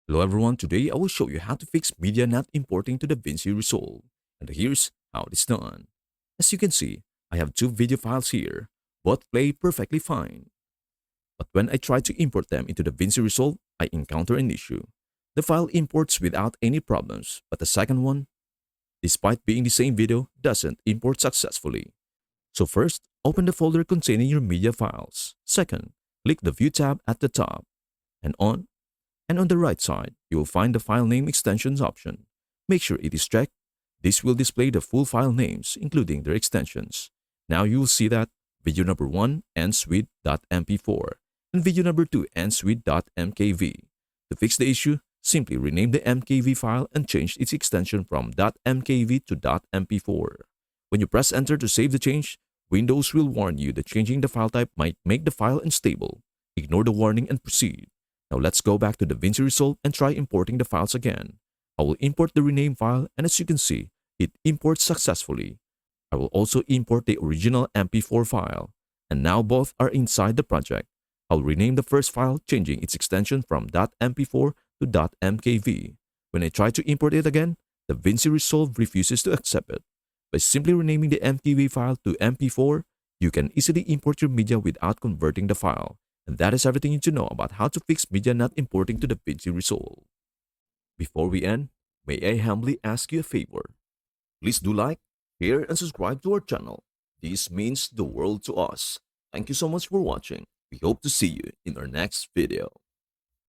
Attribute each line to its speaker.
Speaker 1: Hello everyone, today I will show you how to fix media not importing to DaVinci Resolve. And here's how it is done. As you can see, I have two video files here. Both play perfectly fine. But when I try to import them into DaVinci Resolve, I encounter an issue. The file imports without any problems, but the second one, despite being the same video, doesn't import successfully. So first, open the folder containing your media files. Second, click the View tab at the top. And on the right side, you will find the file name extensions option. Make sure it is checked. This will display the full file names, including their extensions. Now you will see that video number 1 ends with .mp4 and video number 2 ends with .mkv. To fix the issue, simply rename the mkv file and change its extension from .mkv to .mp4. When you press enter to save the change, Windows will warn you that changing the file type might make the file unstable. Ignore the warning and proceed. Now let's go back to DaVinci Resolve and try importing the files again. I will import the rename file, and as you can see, it imports successfully. I will also import the original MP4 file, and now both are inside the project. I'll rename the first file, changing its extension from .mp4 to .mkv. When I try to import it again, DaVinci Resolve refuses to accept it. By simply renaming the mkv file to mp4, you can easily import your media without converting the file. And that is everything you need to know about how to fix media not importing to DaVinci Resolve. Before we end, may I humbly ask you a favor. Please do like, share, and subscribe to our channel. This means the world to us. Thank you so much for watching. We hope to see you in our next video.